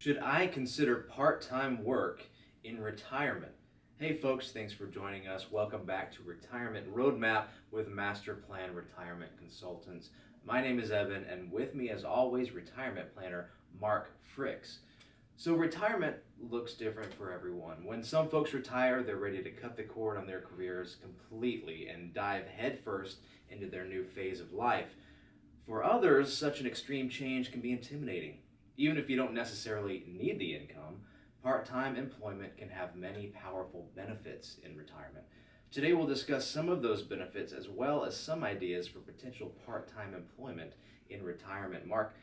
Should I consider part-time work in retirement? Hey folks, thanks for joining us. Welcome back to Retirement Roadmap with MasterPlan Retirement Consultants. My name is Evan, and with me as always, retirement planner Mark Fricks. So retirement looks different for everyone. When some folks retire, they're ready to cut the cord on their careers completely and dive headfirst into their new phase of life. For others, such an extreme change can be intimidating. Even if you don't necessarily need the income, part-time employment can have many powerful benefits in retirement. Today we'll discuss some of those benefits as well as some ideas for potential part-time employment in retirement. Mark,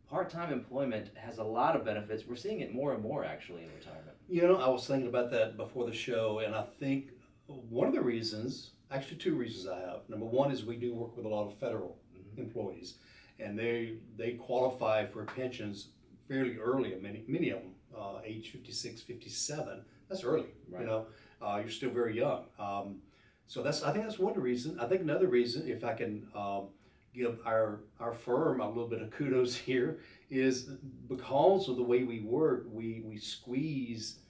part-time employment has a lot of benefits. We're seeing it more and more actually in retirement. I was thinking about that before the show, and I think one of the reasons, actually two reasons I have. Number one is we do work with a lot of federal employees, and they qualify for pensions fairly early, many of them, age 56, 57. That's early, Right. You're still very young. So I think that's one reason. I think another reason, if I can give our firm a little bit of kudos here, is because of the way we work, we squeeze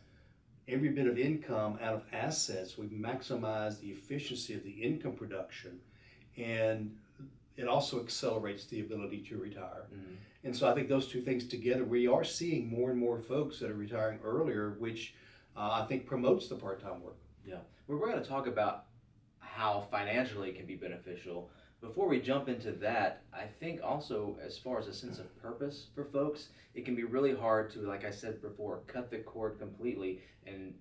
every bit of income out of assets. We maximize the efficiency of the income production, and it also accelerates the ability to retire. Mm-hmm. And so I think those two things together, we are seeing more and more folks that are retiring earlier, which I think promotes the part-time work. Yeah, we're going to talk about how financially it can be beneficial. Before we jump into that, I think also as far as a sense of purpose for folks, it can be really hard to, like I said before, cut the cord completely and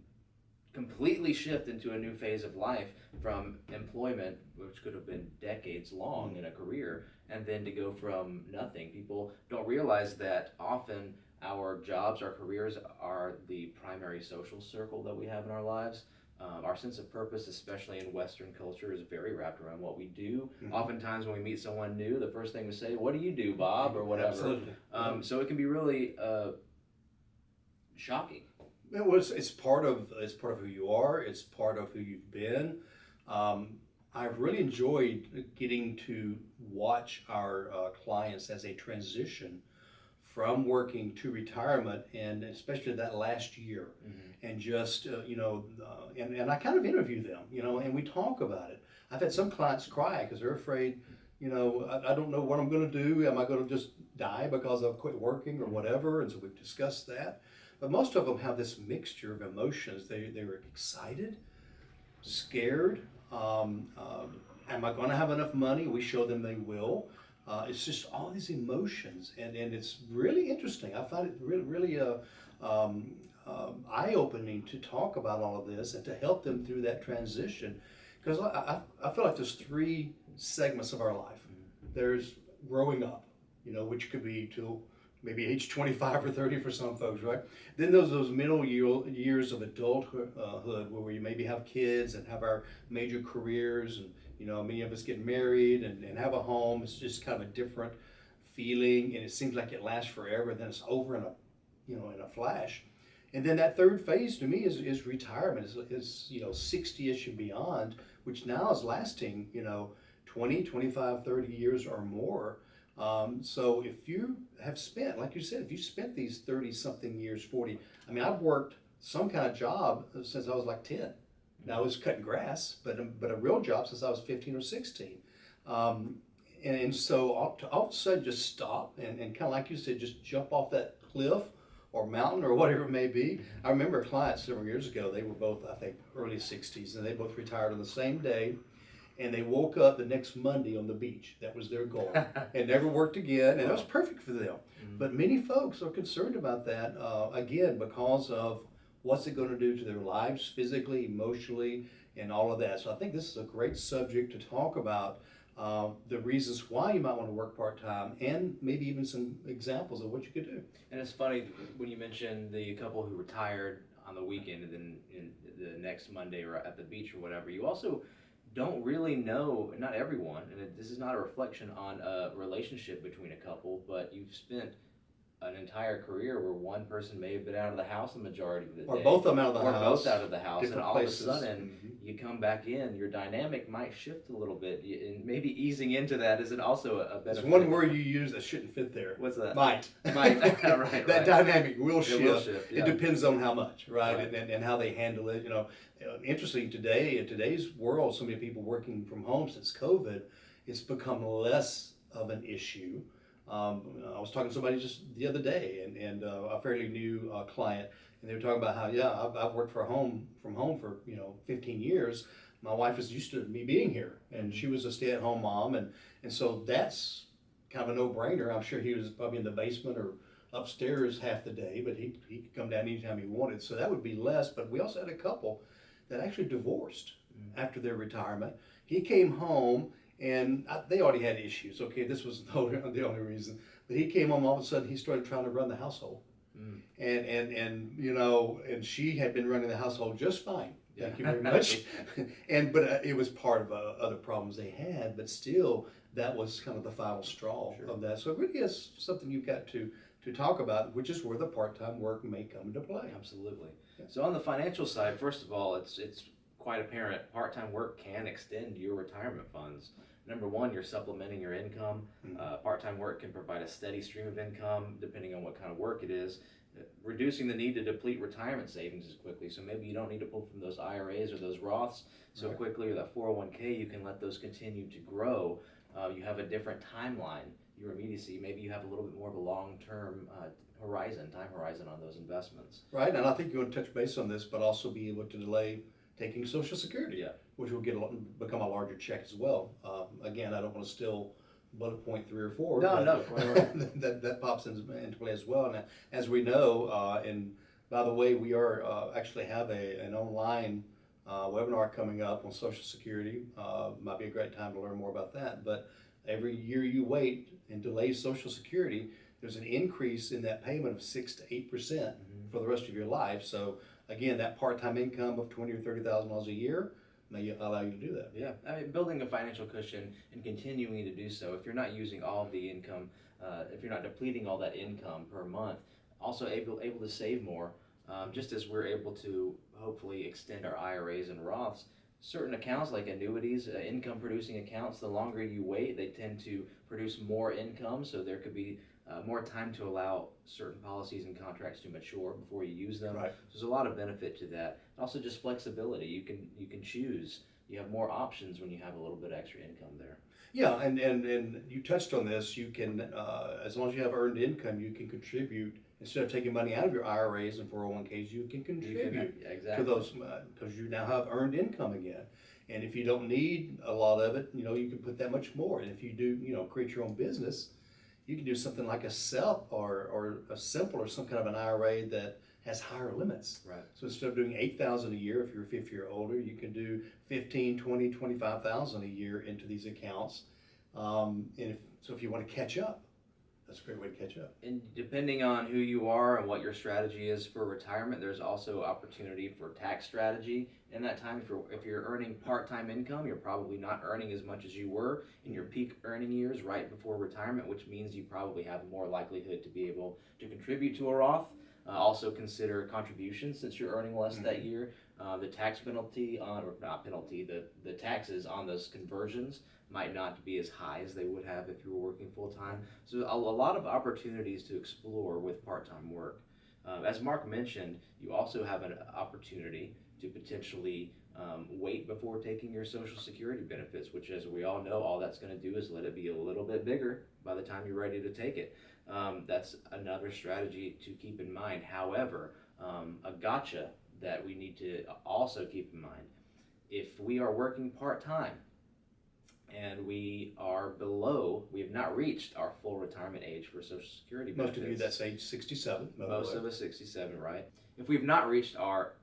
completely shift into a new phase of life from employment, which could have been decades long in a career, and then to go from nothing. People don't realize that often our jobs, our careers are the primary social circle that we have in our lives. Our sense of purpose, especially in Western culture, is very wrapped around what we do. Mhm. Oftentimes when we meet someone new, the first thing we say, "What do you do, Bob?" or whatever. Absolutely. So it can be really shocking. It's part of who you are. It's part of who you've been. I've really enjoyed getting to watch our clients as they transition from working to retirement, and especially that last year, and just and I kind of interview them, and we talk about it. I've had some clients cry because they're afraid, I don't know what I'm going to do. Am I going to just die because I've quit working or whatever? And so we've discussed that. But most of them have this mixture of emotions. They were excited, scared. Am I going to have enough money? We show them they will. It's just all these emotions, and it's really interesting. I find it really eye-opening to talk about all of this and to help them through that transition. Because I feel like there's three segments of our life. There's growing up, which could be till maybe age 25 or 30 for some folks, right? Then there's those middle years of adulthood where we maybe have kids and have our major careers, and many of us get married and have a home. It's just kind of a different feeling, and it seems like it lasts forever. Then it's over in a flash. And then that third phase to me is retirement. Is 60-ish and beyond, which now is lasting 20, 25, 30 years or more. So if you have spent, like you said, if you spent these 30-something years, 40, I've worked some kind of job since I was like 10. Now I was cutting grass, but a real job since I was 15 or 16. And so all of a sudden just stop and kind of like you said, just jump off that cliff or mountain or whatever it may be. I remember a client several years ago, they were both, I think, early 60s, and they both retired on the same day. And they woke up the next Monday on the beach. That was their goal. And never worked again, and that was perfect for them. But many folks are concerned about that, again, because of what's it going to do to their lives, physically, emotionally, and all of that. So I think this is a great subject to talk about the reasons why you might want to work part-time, and maybe even some examples of what you could do. And it's funny when you mentioned the couple who retired on the weekend and then in the next Monday or at the beach or whatever, you also don't really know, not everyone, and this is not a reflection on a relationship between a couple, but you've spent an entire career where one person may have been out of the house the majority of the Or day, both of them out of the or house. both out of the house, and different all places. of a sudden you come back in, your dynamic might shift a little bit, and maybe easing into that isn't also a There's benefit. one word you use that shouldn't fit there. What's that? Might. Might. Right. That dynamic will It shift. will shift. Yeah. It depends on how much, right? Right. And how they handle it. Interesting today, in today's world, so many people working from home since COVID, it's become less of an issue. I was talking to somebody just the other day, and a fairly new client, and they were talking about how, I've worked from home for 15 years. My wife is used to me being here, and she was a stay-at-home mom, and so that's kind of a no-brainer. I'm sure he was probably in the basement or upstairs half the day, but he could come down anytime he wanted. So that would be less. But we also had a couple that actually divorced after their retirement. He came home, and they already had issues. Okay, this was the only reason. But he came home, all of a sudden he started trying to run the household. And she had been running the household just fine. Thank you very much. But it was part of other problems they had, but still that was kind of the final straw of that. So it really is something you've got to talk about, which is where the part-time work may come into play. Absolutely. So on the financial side, first of all, it's quite apparent part-time work can extend your retirement funds. Number one, you're supplementing your income. Part-time work can provide a steady stream of income depending on what kind of work it is, reducing the need to deplete retirement savings as quickly. So maybe you don't need to pull from those IRAs or those Roths so quickly, or that 401k, you can let those continue to grow. You have a different timeline, your immediacy. Maybe you have a little bit more of a long-term time horizon on those investments. Right, and I think you want to touch base on this, but also be able to delay taking Social Security, which will become a larger check as well. Again, I don't want to steal bullet point 3 or 4. No. that pops into play as well. And as we know, and by the way, we are actually have an online webinar coming up on Social Security. Might be a great time to learn more about that. But every year you wait and delay Social Security, there's an increase in that payment of 6 to 8% for the rest of your life. So again, that part-time income of $20,000 or $30,000 a year may allow you to do that. Yeah, I mean, building a financial cushion and continuing to do so. If you're not using all of the income, if you're not depleting all that income per month, also able to save more. Just as we're able to hopefully extend our IRAs and Roths, certain accounts like annuities, income producing accounts, the longer you wait, they tend to produce more income, so there could be more time to allow certain policies and contracts to mature before you use them. Right. So there's a lot of benefit to that. Also just flexibility. You can choose. You have more options when you have a little bit extra income there. Yeah, and you touched on this. You can, as long as you have earned income, you can contribute. Instead of taking money out of your IRAs and 401ks, you can contribute to those because you now have earned income again. And if you don't need a lot of it, you can put that much more. And if you do, create your own business, you can do something like a SEP or a simple or some kind of an IRA that has higher limits. Right. So instead of doing $8,000 a year, if you're 50 or older, you can do 15, 20, 25,000 a year into these accounts. So if you want to catch up, that's a great way to catch up. And depending on who you are and what your strategy is for retirement, there's also opportunity for tax strategy. In that time, if you're earning part-time income, you're probably not earning as much as you were in your peak earning years right before retirement, which means you probably have more likelihood to be able to contribute to a Roth. Also consider contributions since you're earning less that year. The tax penalty the taxes on those conversions might not be as high as they would have if you were working full-time. So a lot of opportunities to explore with part-time work. As Mark mentioned, you also have an opportunity to potentially wait before taking your Social Security benefits, which, as we all know, all that's going to do is let it be a little bit bigger by the time you're ready to take it. That's another strategy to keep in mind. However, a gotcha that we need to also keep in mind: if we are working part-time and we have not reached our full retirement age for Social Security benefits. Most of you, that's age 67. Most of us 67, right? If we've not reached our,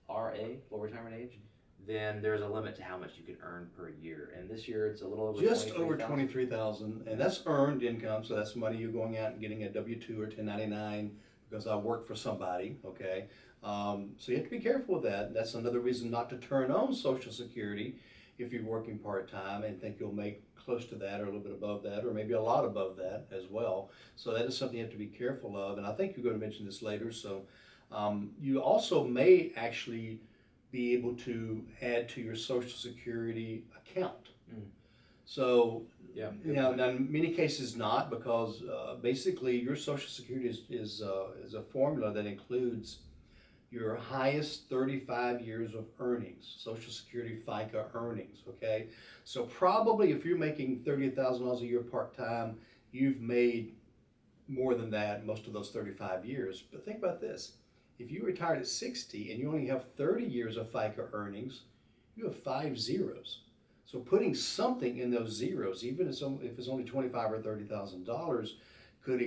FRA, full retirement age, then there's a limit to how much you can earn per year. And this year it's a little over just over 23,000, and that's earned income. So that's money you're going out and getting a W-2 or 1099 because I work for somebody. Okay, so you have to be careful with that. That's another reason not to turn on Social Security. if you're working part-time and think you'll make close to that or a little bit above that or maybe a lot above that as well. So that is something you have to be careful of. And I think you're going to mention this later. So you also may actually be able to add to your Social Security account. So, Yeah. now in many cases not, because basically your Social Security is a formula that includes your highest 35 years of earnings, Social Security FICA earnings, okay? So probably if you're making $30,000 a year part-time, you've made more than that most of those 35 years. But think about this. If you retired at 60 and you only have 30 years of FICA earnings, you have 5 zeros. So putting something in those zeros, even if it's only $25,000 or $30,000, could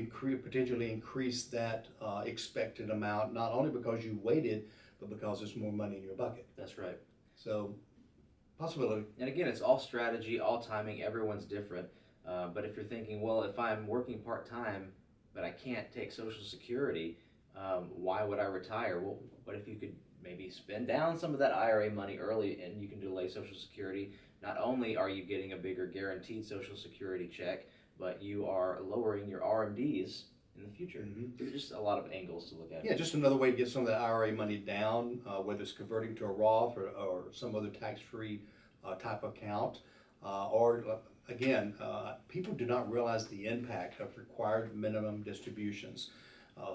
potentially increase that expected amount, not only because you waited, but because there's more money in your bucket. That's right. So, possibility. And again, it's all strategy, all timing. Everyone's different. But if you're thinking, well, if I'm working part-time, but I can't take Social Security, why would I retire? Well, what if you could maybe spend down some of that IRA money early and you can delay Social Security? Not only are you getting a bigger guaranteed Social Security check, but you are lowering your RMDs in the future. There's just a lot of angles to look at. Yeah, just another way to get some of that IRA money down, whether it's converting to a Roth or some other tax-free type account. Again, people do not realize the impact of required minimum distributions.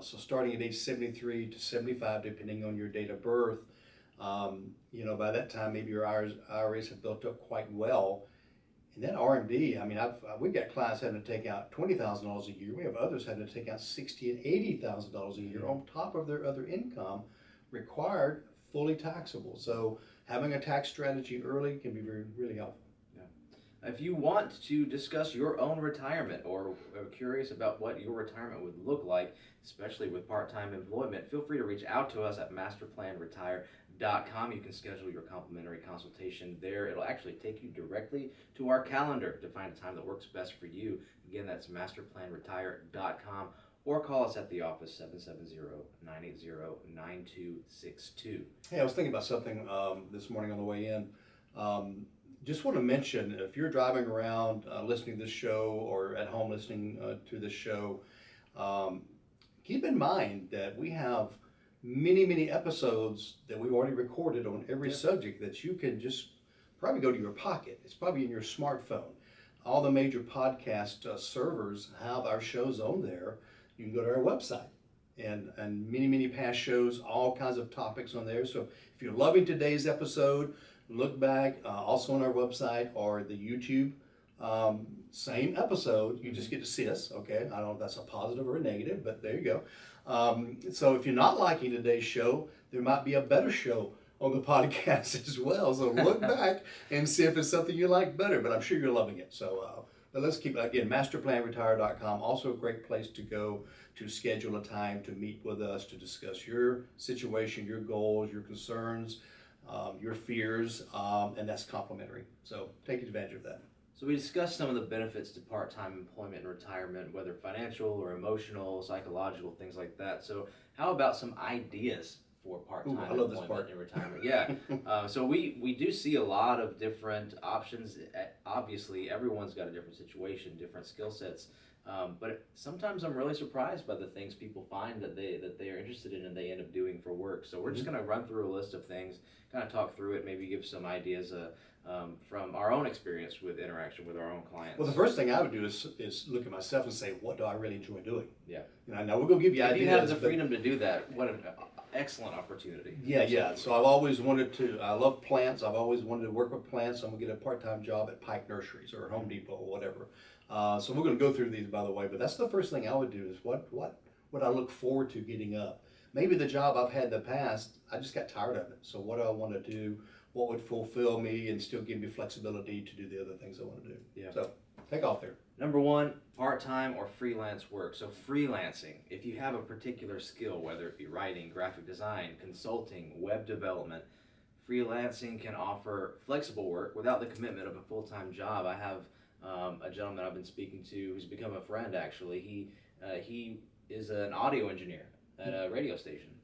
So starting at age 73 to 75, depending on your date of birth, by that time maybe your IRAs have built up quite well. And that RMD, I mean, we've got clients having to take out $20,000 a year. We have others having to take out $60,000 and $80,000 a year on top of their other income, required, fully taxable. So having a tax strategy early can be really helpful. Yeah. If you want to discuss your own retirement or are curious about what your retirement would look like, especially with part-time employment, feel free to reach out to us at MasterPlanRetire.com. You can schedule your complimentary consultation there. It'll actually take you directly to our calendar to find a time that works best for you. Again, that's MasterPlanRetire.com, or call us at the office, 770-980-9262. Hey, I was thinking about something this morning on the way in. Just want to mention, if you're driving around listening to this show or at home listening to this show, keep in mind that we have many episodes that we've already recorded on every subject that you can just probably go to your pocket. It's probably in your smartphone. All the major podcast servers have our shows on there. You can go to our website and many past shows, all kinds of topics on there. So if you're loving today's episode, look back also on our website or the YouTube. Same episode, you just get to see us, okay? I don't know if that's a positive or a negative, but there you go. So if you're not liking today's show, there might be a better show on the podcast as well. So look back and see if it's something you like better, but I'm sure you're loving it. So but let's keep, again, MasterPlanRetire.com, also a great place to go to schedule a time to meet with us to discuss your situation, your goals, your concerns, your fears, and that's complimentary. So take advantage of that. So we discussed some of the benefits to part-time employment and retirement, whether financial or emotional, psychological, things like that. So how about some ideas for part-time employment and retirement? Yeah. So we do see a lot of different options. Obviously, everyone's got a different situation, different skill sets. But sometimes I'm really surprised by the things people find that they are interested in and they end up doing for work. So we're just going to run through a list of things, kind of talk through it, maybe give some ideas from our own experience with interaction with our own clients. Well, the first thing I would do is look at myself and say, what do I really enjoy doing? Yeah. Now we're going to give you if ideas. If you have the freedom to do that, what an excellent opportunity. Yeah. So I've always wanted to, I love plants. I've always wanted to work with plants. I'm going to get a part-time job at Pike Nurseries or Home Depot or whatever. So we're going to go through these, by the way, but that's the first thing I would do is what would I look forward to getting up? Maybe the job I've had in the past, I just got tired of it. So what do I want to do? What would fulfill me and still give me flexibility to do the other things I want to do? Yeah. So take off there. Number one, part-time or freelance work. So freelancing, if you have a particular skill, whether it be writing, graphic design, consulting, web development, freelancing can offer flexible work without the commitment of a full-time job. I have a gentleman I've been speaking to who's become a friend, actually. He is an audio engineer at a radio station,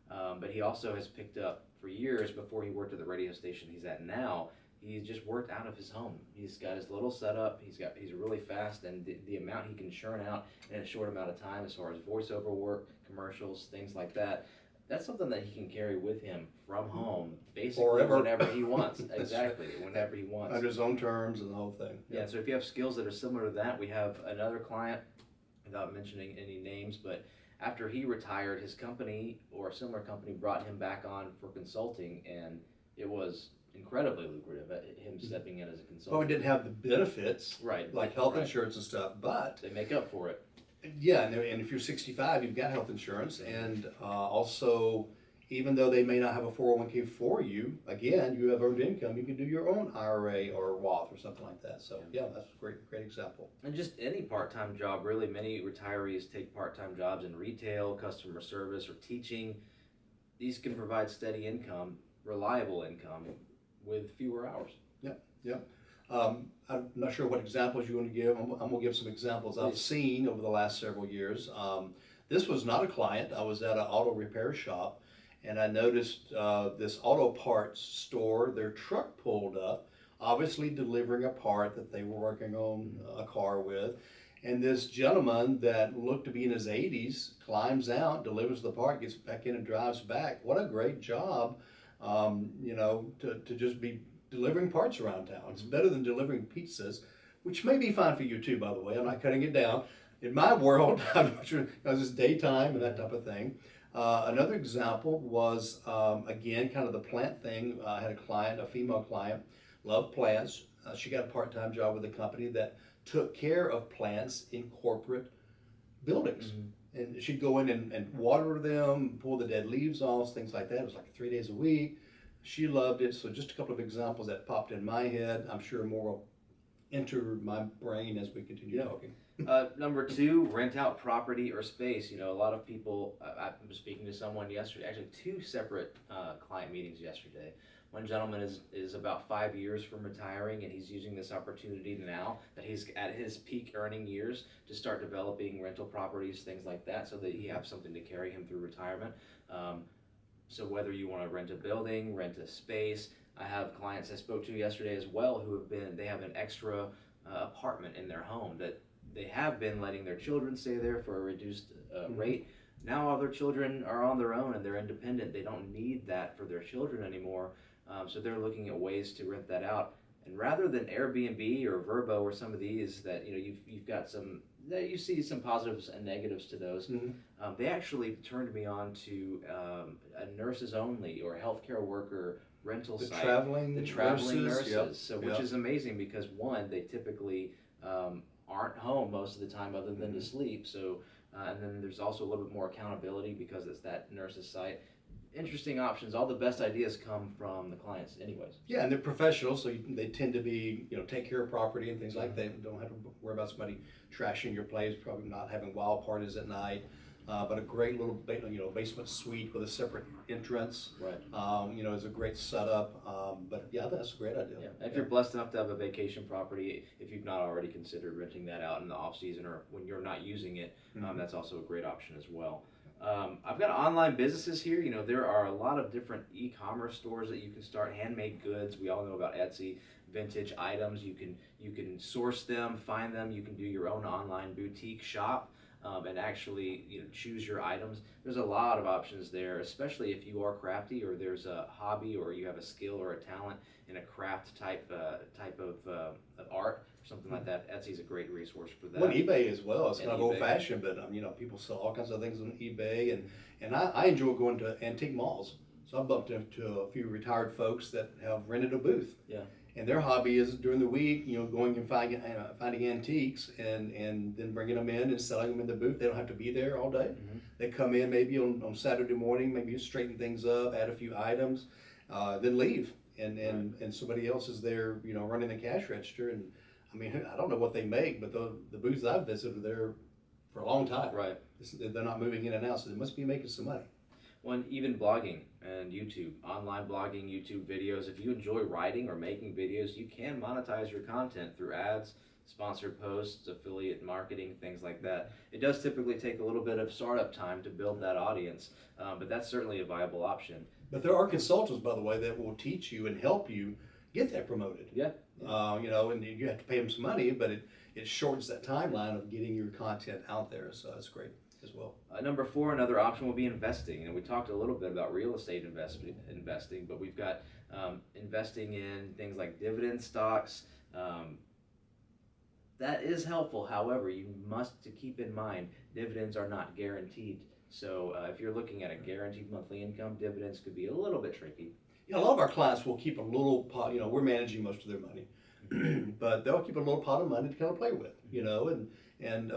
but he also has picked up for years before he worked at the radio station he's at now, He's just worked out of his home. He's got his little setup. He's really fast, and the amount he can churn out in a short amount of time, as far as voiceover work, commercials, things like that. That's something that he can carry with him from home, basically Forever. whenever he wants. That's Exactly, right. whenever he wants. Under his own terms and the whole thing. Yeah. So if you have skills that are similar to that, we have another client, without mentioning any names, but after he retired, his company or a similar company brought him back on for consulting, and it was incredibly lucrative at him stepping in as a consultant. Well, we didn't have the benefits, Right. like health Right. insurance and stuff, but They make up for it. yeah, and if you're 65, you've got health insurance, and also, even though they may not have a 401k for you, again, you have earned income. You can do your own IRA or Roth or something like that. So yeah, that's a great example. And just any part-time job, really. Many retirees take part-time jobs in retail, customer service, or teaching. These can provide steady income, reliable income, with fewer hours. Yep. I'm not sure what examples you want to give. I'm going to give some examples I've Please. seen over the last several years. This was not a client. I was at an auto repair shop, and I noticed this auto parts store, their truck pulled up, obviously delivering a part that they were working on a car with. And this gentleman that looked to be in his 80s climbs out, delivers the part, gets back in and drives back. What a great job, to just be delivering parts around town. It's better than delivering pizzas, which may be fine for you too, by the way. I'm not cutting it down. In my world, I'm not sure, because it's daytime and that type of thing. Another example was, again, kind of the plant thing. I had a client, a female client, loved plants. She got a part-time job with a company that took care of plants in corporate buildings. And she'd go in and water them, pull the dead leaves off, things like that. It was like 3 days a week. She loved it. So just a couple of examples that popped in my head. I'm sure more will enter my brain as we continue talking. Number two, rent out property or space. A lot of people, I was speaking to someone yesterday, actually two separate client meetings yesterday. One gentleman is about 5 years from retiring, and he's using this opportunity now that he's at his peak earning years to start developing rental properties, things like that, so that he has something to carry him through retirement. So whether you want to rent a building, rent a space, I have clients I spoke to yesterday as well they have an extra apartment in their home that they have been letting their children stay there for a reduced rate. Now all their children are on their own and they're independent. They don't need that for their children anymore. So they're looking at ways to rent that out. And rather than Airbnb or Vrbo or some of these that you've got some, that you see some positives and negatives to those, they actually turned me on to a nurses only or a healthcare worker rental site. The traveling nurses. Yep. So which is amazing because one, they typically aren't home most of the time other than to sleep. So and then there's also a little bit more accountability because it's that nurse's site. Interesting options. All the best ideas come from the clients anyways. Yeah, and they're professionals, so they tend to be, take care of property and things like that. Don't have to worry about somebody trashing your place, probably not having wild parties at night. But a great little, basement suite with a separate entrance. Right. Is a great setup. But yeah, that's a great idea. Yeah. If you're blessed enough to have a vacation property, if you've not already considered renting that out in the off season or when you're not using it, that's also a great option as well. I've got online businesses here. There are a lot of different e-commerce stores that you can start. Handmade goods. We all know about Etsy. Vintage items. You can source them, find them. You can do your own online boutique shop. And actually, choose your items. There's a lot of options there, especially if you are crafty or there's a hobby or you have a skill or a talent in a craft type of art or something like that. Etsy's a great resource for that. Well, eBay as well. It's And kind of eBay. old-fashioned, but people sell all kinds of things on eBay, and I enjoy going to antique malls. So I bumped into a few retired folks that have rented a booth. Yeah. And their hobby is during the week, going and finding antiques and then bringing them in and selling them in the booth. They don't have to be there all day. They come in maybe on Saturday morning, maybe straighten things up, add a few items, then leave. And somebody else is there, running the cash register. And I don't know what they make, but the booths I've visited are there for a long time. Right. They're not moving in and out, so they must be making some money. Well, even blogging and YouTube, online blogging, YouTube videos. If you enjoy writing or making videos, you can monetize your content through ads, sponsored posts, affiliate marketing, things like that. It does typically take a little bit of startup time to build that audience, but that's certainly a viable option. But there are consultants, by the way, that will teach you and help you get that promoted. Yeah. And you have to pay them some money, but it shortens that timeline of getting your content out there. So that's great as well. Number 4, another option will be investing. And we talked a little bit about real estate investing, but we've got investing in things like dividend stocks. That is helpful. However, you must to keep in mind dividends are not guaranteed. So if you're looking at a guaranteed monthly income, dividends could be a little bit tricky. A lot of our clients will keep a little pot. We're managing most of their money, but they'll keep a little pot of money to kind of play with. And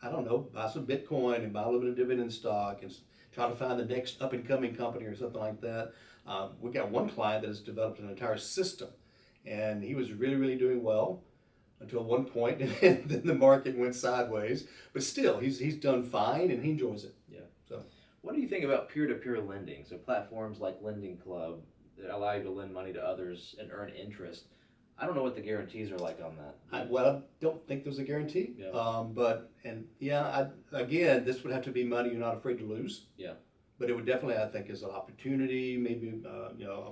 I don't know, buy some Bitcoin and buy a little bit of dividend stock and try to find the next up and coming company or something like that. We got one client that has developed an entire system, and he was really, really doing well until one point, and then the market went sideways. But still, he's done fine, and he enjoys it. Yeah. So, what do you think about peer-to-peer lending? So platforms like Lending Club that allow you to lend money to others and earn interest. I don't know what the guarantees are like on that. I don't think there's a guarantee. Yeah. Again, this would have to be money you're not afraid to lose. Yeah. But it would definitely, I think, is an opportunity, maybe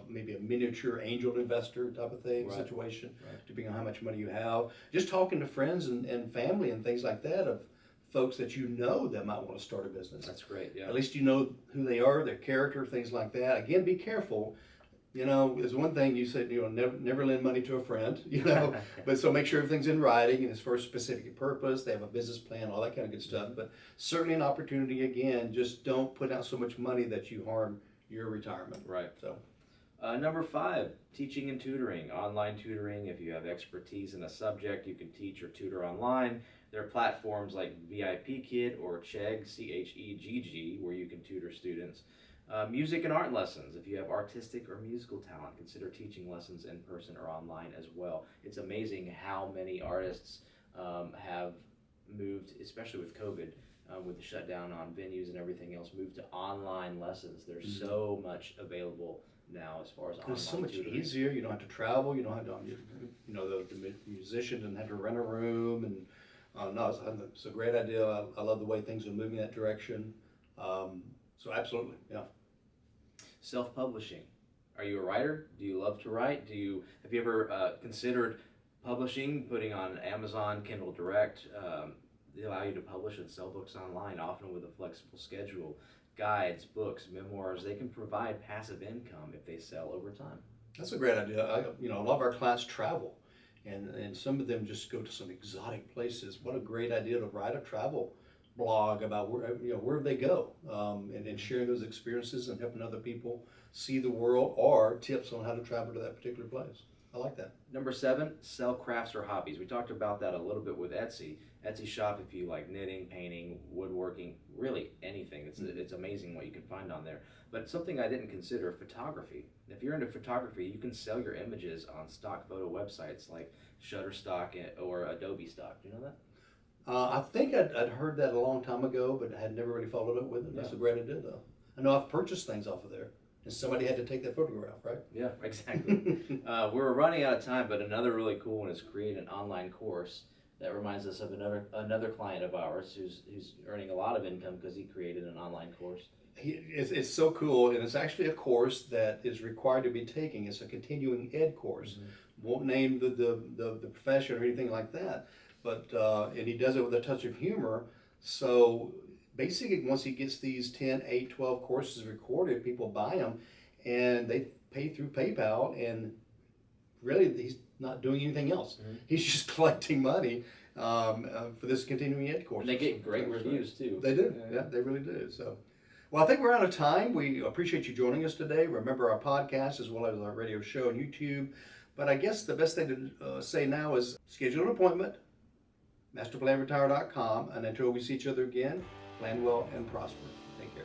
maybe a miniature angel investor type of thing, Right. situation, Right. depending on how much money you have. Just talking to friends and family and things like that of folks that that might want to start a business. That's great. Yeah. At least you know who they are, their character, things like that. Again, be careful. There's one thing you said, never lend money to a friend, but so make sure everything's in writing and it's for a specific purpose. They have a business plan, all that kind of good stuff. But certainly an opportunity, again, just don't put out so much money that you harm your retirement. Right. So, number 5, teaching and tutoring, online tutoring. If you have expertise in a subject, you can teach or tutor online. There are platforms like VIP Kid or Chegg, CHEGG, where you can tutor students. Music and art lessons. If you have artistic or musical talent, consider teaching lessons in person or online as well. It's amazing how many artists have moved, especially with COVID, with the shutdown on venues and everything else, moved to online lessons. There's so much available now as far as online. it's so much tutoring. easier. You don't have to travel. You don't have to, the musician doesn't have to rent a room. And no, it's a great idea. I love the way things are moving that direction. So absolutely, yeah. Self-publishing. Are you a writer? Do you love to write? Have you ever considered publishing, putting on Amazon, Kindle Direct? They allow you to publish and sell books online, often with a flexible schedule. Guides, books, memoirs, they can provide passive income if they sell over time. That's a great idea. A lot of our clients travel, and some of them just go to some exotic places. What a great idea to write a travel blog about where they go, and sharing those experiences and helping other people see the world, or tips on how to travel to that particular place. I like that. Number 7, sell crafts or hobbies. We talked about that a little bit with Etsy. Etsy shop if you like knitting, painting, woodworking, really anything. It's amazing what you can find on there. But something I didn't consider, photography. If you're into photography, you can sell your images on stock photo websites like Shutterstock or Adobe Stock. Do you know that? I think I'd heard that a long time ago, but I had never really followed up with it. That's a great idea, though. I know I've purchased things off of there, and somebody had to take that photograph, right? Yeah, exactly. We're running out of time, but another really cool one is create an online course. That reminds us of another client of ours who's earning a lot of income because he created an online course. It's so cool, and it's actually a course that is required to be taken. It's a continuing ed course. Mm-hmm. Won't name the profession or anything like that. But and he does it with a touch of humor. So basically, once he gets these 10, 8, 12 courses recorded, people buy them, and they pay through PayPal. And really, he's not doing anything else. Mm-hmm. He's just collecting money for this continuing ed course. And they get great reviews too. They do. Yeah, they really do. So, well, I think we're out of time. We appreciate you joining us today. Remember our podcast as well as our radio show on YouTube. But I guess the best thing to say now is schedule an appointment. MasterPlanRetire.com, and until we see each other again, plan well and prosper. Take care.